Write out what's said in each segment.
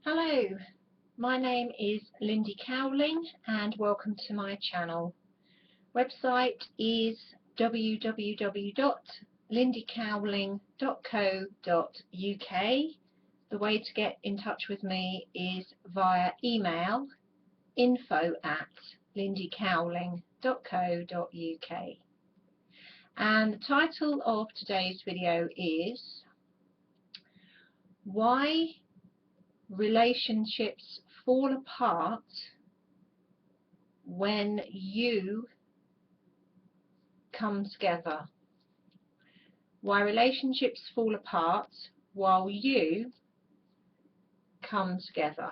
Hello, my name is Lindy Cowling and welcome to my channel. Website is www.lindycowling.co.uk. The way to get in touch with me is via email, info@lindycowling.co.uk. And the title of today's video is Why Relationships Fall Apart When You Come Together. Why relationships fall apart while you come together.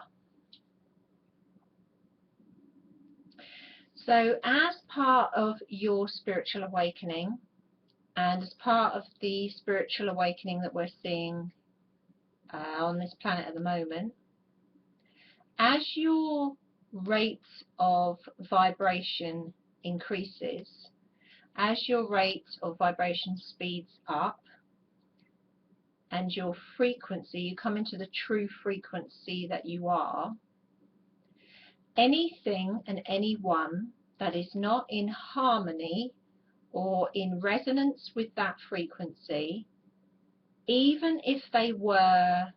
So as part of your spiritual awakening, and as part of the spiritual awakening that we're seeing on this planet at the moment, as your rate of vibration increases, as your rate of vibration speeds up and your frequency, you come into the true frequency that you are, anything and anyone that is not in harmony or in resonance with that frequency, even if they were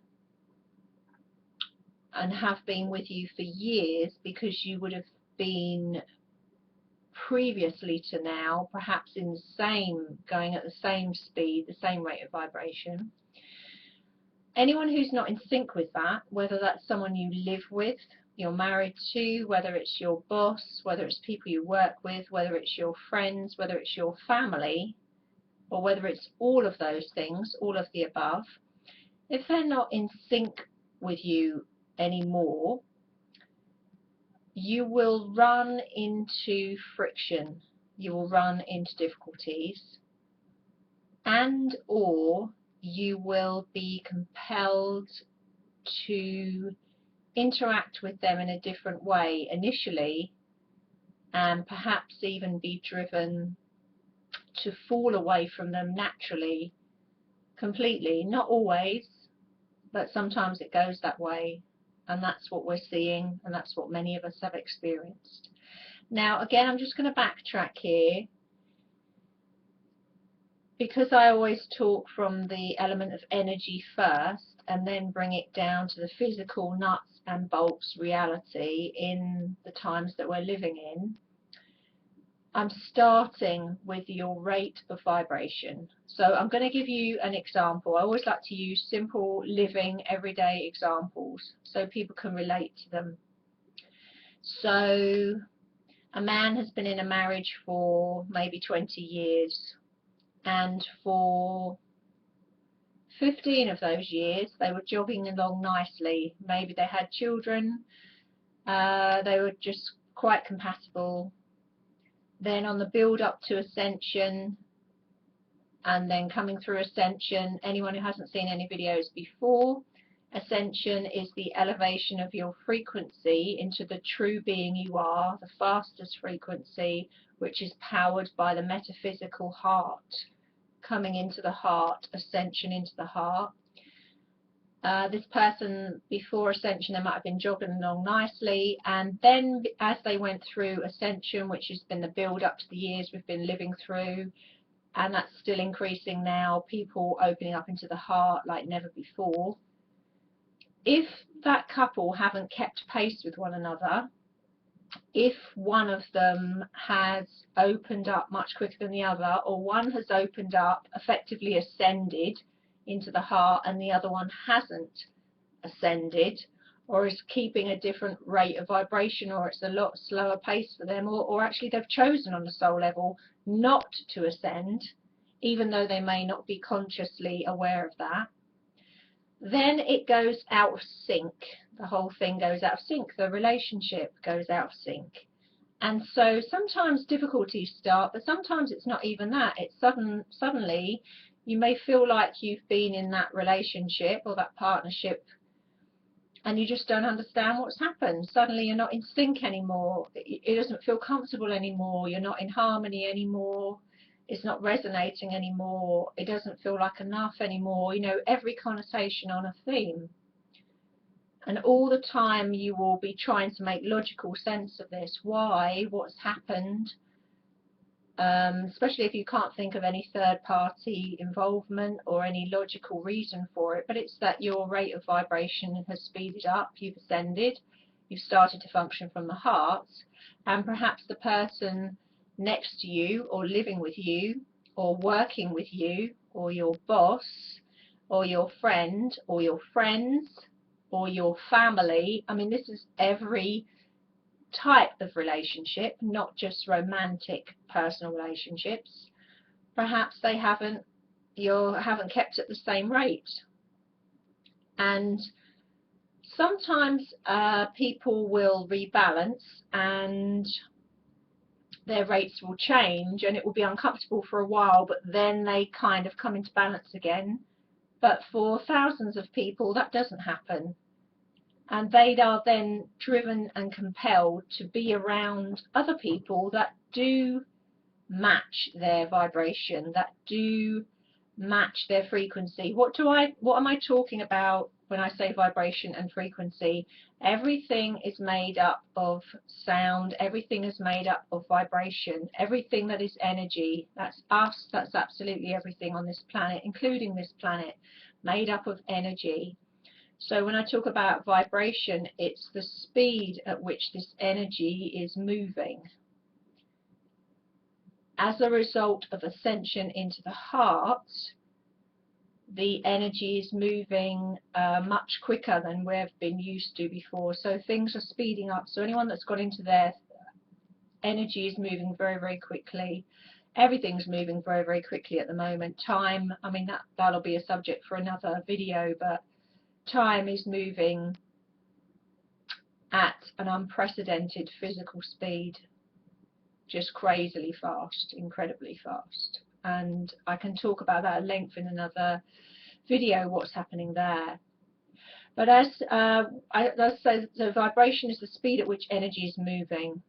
and have been with you for years, because you would have been previously to now perhaps in the same, going at the same speed, the same rate of vibration, anyone who's not in sync with that, whether that's someone you live with, you're married to, whether it's your boss, whether it's people you work with, whether it's your friends, whether it's your family, or whether it's all of those things, all of the above, if they're not in sync with you anymore, you will run into friction, you will run into difficulties, and or you will be compelled to interact with them in a different way initially, and perhaps even be driven to fall away from them naturally, completely. Not always, but sometimes it goes that way, and that's what we're seeing, and that's what many of us have experienced. Now again, I'm just going to backtrack here, because I always talk from the element of energy first and then bring it down to the physical nuts and bolts reality in the times that we're living in. I'm starting with your rate of vibration. So I'm going to give you an example. I always like to use simple, living, everyday examples so people can relate to them. So a man has been in a marriage for maybe 20 years, and for 15 of those years they were jogging along nicely. Maybe they had children, they were just quite compatible. Then on the build up to Ascension, and then coming through Ascension, anyone who hasn't seen any videos before, Ascension is the elevation of your frequency into the true being you are, the fastest frequency, which is powered by the metaphysical heart. Coming into the heart, Ascension into the heart. This person before Ascension, they might have been jogging along nicely, and then as they went through Ascension, which has been the build up to the years we've been living through, and that's still increasing now, people opening up into the heart like never before. If that couple haven't kept pace with one another, if one of them has opened up much quicker than the other, or one has opened up, effectively ascended into the heart, and the other one hasn't ascended, or is keeping a different rate of vibration, or it's a lot slower pace for them, or actually they've chosen on the soul level not to ascend, even though they may not be consciously aware of that, then it goes out of sync. The whole thing goes out of sync. The relationship goes out of sync. And so sometimes difficulties start, but sometimes it's not even that. It's suddenly you may feel like you've been in that relationship or that partnership and you just don't understand what's happened. Suddenly you're not in sync anymore. It doesn't feel comfortable anymore. You're not in harmony anymore. It's not resonating anymore. It doesn't feel like enough anymore. You know, every connotation on a theme. And all the time you will be trying to make logical sense of this. Why? What's happened? Especially if you can't think of any third-party involvement or any logical reason for it, but it's that your rate of vibration has speeded up, you've ascended, you've started to function from the heart, and perhaps the person next to you or living with you or working with you or your boss or your friend or your friends or your family. I mean, this is every type of relationship, not just romantic personal relationships. Perhaps they haven't kept at the same rate, and sometimes people will rebalance and their rates will change, and it will be uncomfortable for a while, but then they kind of come into balance again. But for thousands of people that doesn't happen, and they are then driven and compelled to be around other people that do match their vibration, that do match their frequency. What am I talking about when I say vibration and frequency? Everything is made up of sound, everything is made up of vibration, everything that is energy, that's us, that's absolutely everything on this planet, including this planet, made up of energy. So when I talk about vibration, it's the speed at which this energy is moving. As a result of ascension into the heart, the energy is moving much quicker than we've been used to before. So things are speeding up. So anyone that's got into their energy is moving very, very quickly. Everything's moving very, very quickly at the moment. Time, I mean, that'll be a subject for another video, but time is moving at an unprecedented physical speed, just crazily fast, incredibly fast. And I can talk about that at length in another video, what's happening there. But as so vibration is the speed at which energy is moving,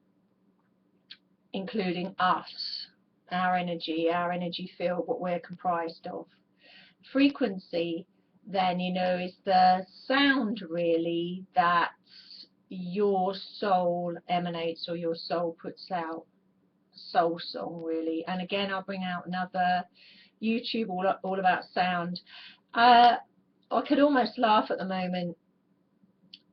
including us, our energy field, what we're comprised of. Frequency, then, you know, is the sound really that your soul emanates or your soul puts out. Soul song, really. And again, I'll bring out another YouTube all about sound. I could almost laugh at the moment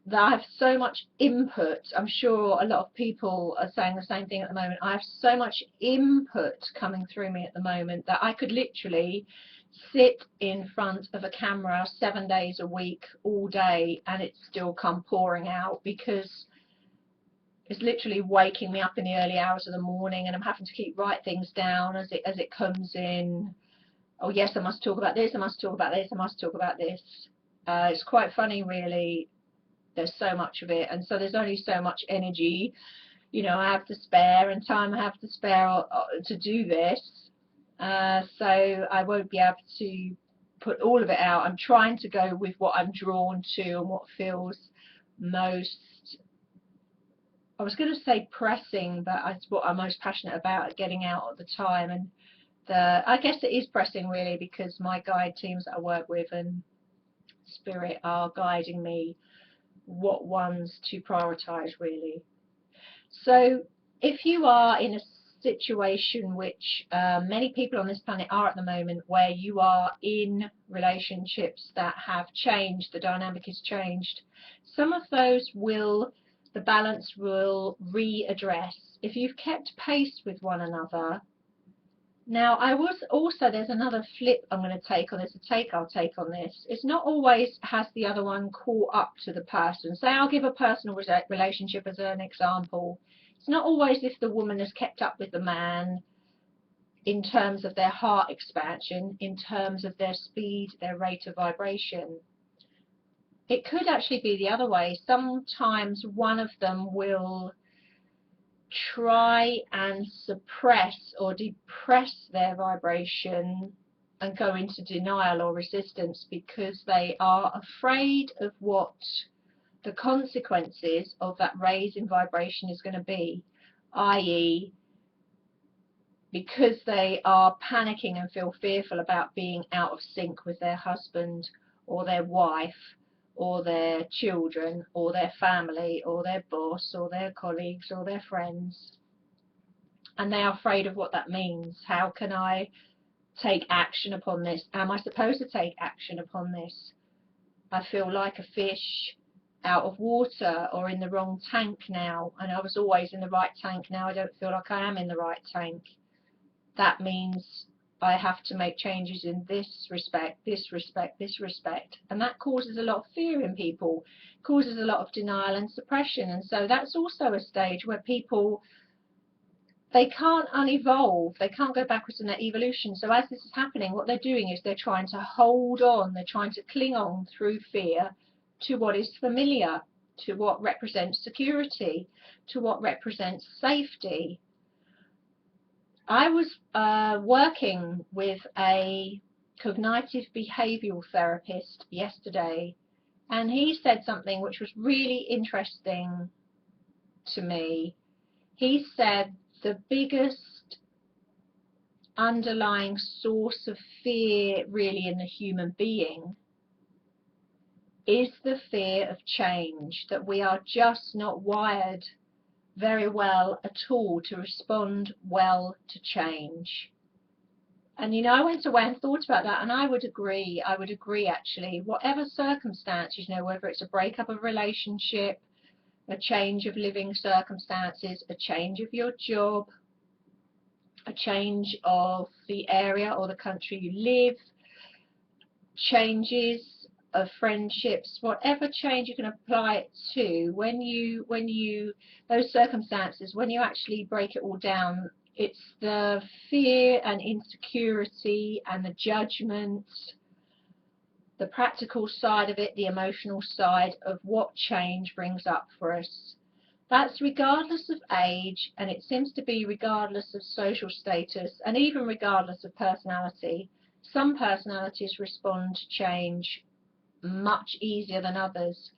that I have so much input. I'm sure a lot of people are saying the same thing at the moment. I have so much input coming through me at the moment that I could literally sit in front of a camera 7 days a week, all day, and it still come pouring out, because it's literally waking me up in the early hours of the morning, and I'm having to write things down as it comes in. Oh yes, I must talk about this, I must talk about this, I must talk about this. It's quite funny, really. There's so much of it, and so there's only so much energy, you know, I have to spare, and time I have to spare to do this. So I won't be able to put all of it out. I'm trying to go with what I'm drawn to and what feels most, I was going to say pressing, but it's what I'm most passionate about getting out at the time. And I guess it is pressing, really, because my guide teams that I work with and Spirit are guiding me what ones to prioritize, really. So if you are in a situation which many people on this planet are at the moment, where you are in relationships that have changed, the dynamic has changed, some of those the balance will readdress if you've kept pace with one another. Now, there's another flip I'm going to take on this, I'll take on this. It's not always has the other one caught up to the person. Say I'll give a personal relationship as an example. It's not always if the woman has kept up with the man in terms of their heart expansion, in terms of their speed, their rate of vibration. It could actually be the other way. Sometimes one of them will try and suppress or depress their vibration and go into denial or resistance because they are afraid of what the consequences of that raise in vibration is going to be, i.e. because they are panicking and feel fearful about being out of sync with their husband or their wife or their children or their family or their boss or their colleagues or their friends, and they are afraid of what that means. How can I take action upon this? Am I supposed to take action upon this? I feel like a fish out of water or in the wrong tank now, and I was always in the right tank. Now I don't feel like I am in the right tank. That means I have to make changes in this respect, this respect, this respect, and that causes a lot of fear in people, causes a lot of denial and suppression. And so that's also a stage where people, they can't unevolve, they can't go backwards in their evolution. So as this is happening, what they're doing is they're trying to hold on, they're trying to cling on through fear to what is familiar, to what represents security, to what represents safety. I was working with a cognitive behavioural therapist yesterday, and he said something which was really interesting to me. He said the biggest underlying source of fear really in the human being is the fear of change, that we are just not wired very well at all to respond well to change. And you know, I went away and thought about that, and I would agree actually, whatever circumstance, you know, whether it's a breakup of a relationship, a change of living circumstances, a change of your job, a change of the area or the country you live, changes of friendships, whatever change you can apply it to, when you those circumstances, when you actually break it all down, it's the fear and insecurity and the judgment, the practical side of it, the emotional side of what change brings up for us. That's regardless of age, and it seems to be regardless of social status, and even regardless of personality. Some personalities respond to change much easier than others.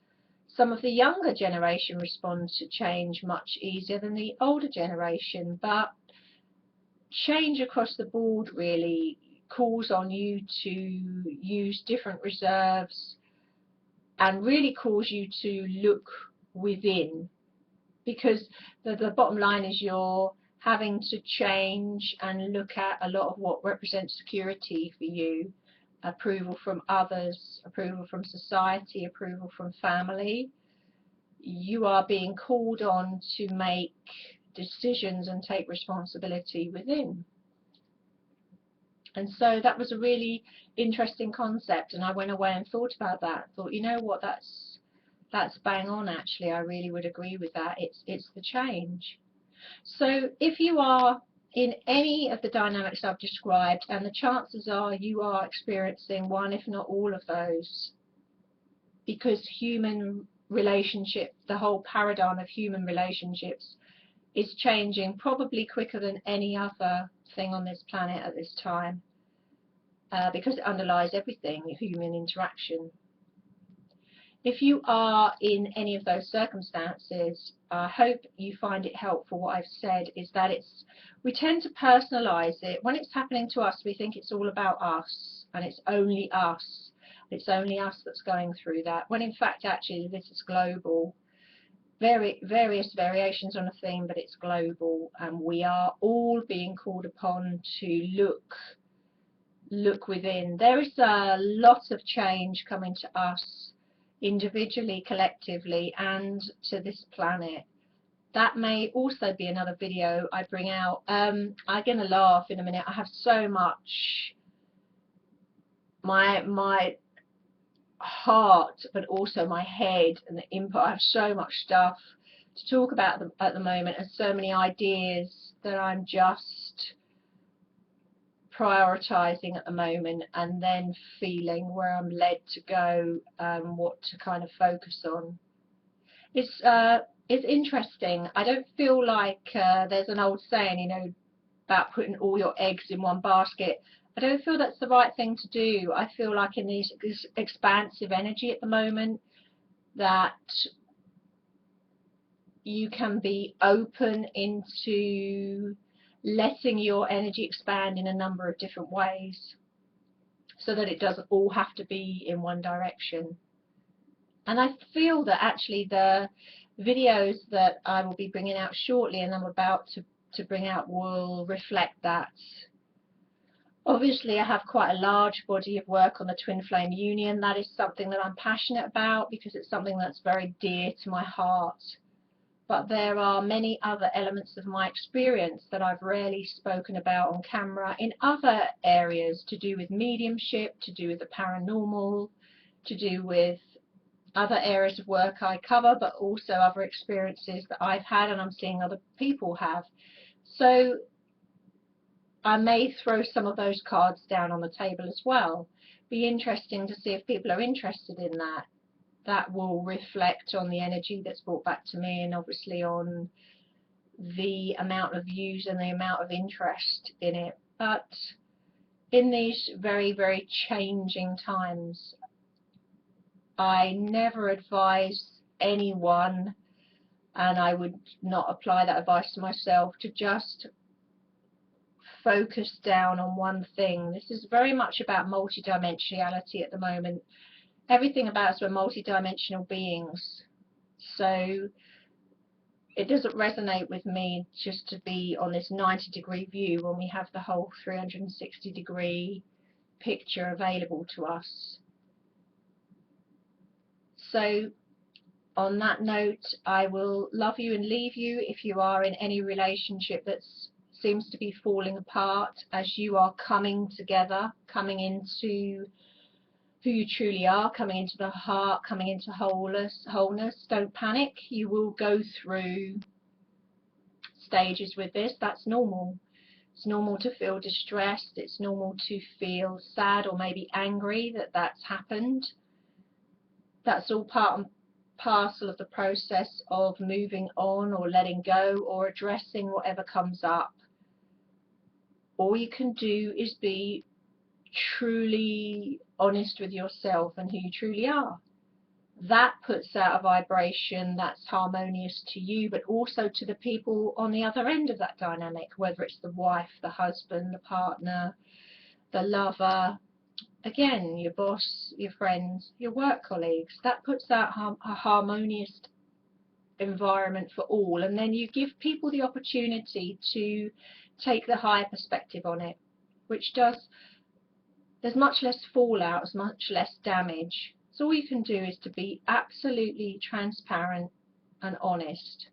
Some of the younger generation respond to change much easier than the older generation, but change across the board really calls on you to use different reserves and really calls you to look within, because the bottom line is you're having to change and look at a lot of what represents security for you. Approval from others, approval from society, approval from family. You are being called on to make decisions and take responsibility within. And so that was a really interesting concept, and I went away and thought about that. Thought, you know what, that's bang on actually. I really would agree with that. It's the change. So if you are in any of the dynamics I've described, and the chances are you are experiencing one, if not all of those, because human relationship, the whole paradigm of human relationships is changing probably quicker than any other thing on this planet at this time, because it underlies everything, human interaction. If you are in any of those circumstances, I hope you find it helpful. What I've said is that we tend to personalize it. When it's happening to us, we think it's all about us, and it's only us. It's only us that's going through that, when in fact actually this is global. Various variations on a theme, but it's global, and we are all being called upon to look within. There is a lot of change coming to us individually, collectively, and to this planet. That may also be another video I bring out. I'm going to laugh in a minute. I have so much, my heart, but also my head and the input. I have so much stuff to talk about at the moment, and so many ideas that I'm just prioritizing at the moment, and then feeling where I'm led to go, what to kind of focus on. It's interesting. I don't feel like there's an old saying, you know, about putting all your eggs in one basket. I don't feel that's the right thing to do. I feel like in this expansive energy at the moment, that you can be open into letting your energy expand in a number of different ways, so that it doesn't all have to be in one direction. And I feel that actually the videos that I will be bringing out shortly and I'm about to bring out will reflect that. Obviously, I have quite a large body of work on the twin flame union. That is something that I'm passionate about because it's something that's very dear to my heart. But there are many other elements of my experience that I've rarely spoken about on camera in other areas, to do with mediumship, to do with the paranormal, to do with other areas of work I cover, but also other experiences that I've had and I'm seeing other people have. So I may throw some of those cards down on the table as well. Be interesting to see if people are interested in that. That will reflect on the energy that's brought back to me, and obviously on the amount of views and the amount of interest in it. But in these very, very changing times, I never advise anyone, and I would not apply that advice to myself, to just focus down on one thing. This is very much about multidimensionality at the moment. Everything about us, we're multidimensional beings. So it doesn't resonate with me just to be on this 90-degree view when we have the whole 360-degree picture available to us. So on that note, I will love you and leave you. If you are in any relationship that seems to be falling apart, as you are coming together, coming into who you truly are, coming into the heart, coming into wholeness, don't panic. You will go through stages with this. That's normal. It's normal to feel distressed. It's normal to feel sad or maybe angry that that's happened. That's all part and parcel of the process of moving on or letting go or addressing whatever comes up. All you can do is be truly honest with yourself and who you truly are. That puts out a vibration that's harmonious to you, but also to the people on the other end of that dynamic, whether it's the wife, the husband, the partner, the lover, again, your boss, your friends, your work colleagues. That puts out a harmonious environment for all, and then you give people the opportunity to take the higher perspective on it, which does, there's much less fallout, there's much less damage. So all you can do is to be absolutely transparent and honest.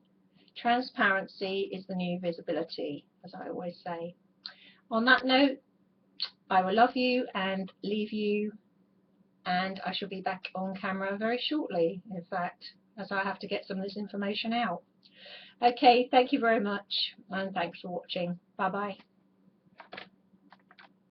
Transparency is the new visibility, as I always say. On that note, I will love you and leave you, and I shall be back on camera very shortly, in fact, as I have to get some of this information out. Okay, thank you very much, and thanks for watching. Bye bye.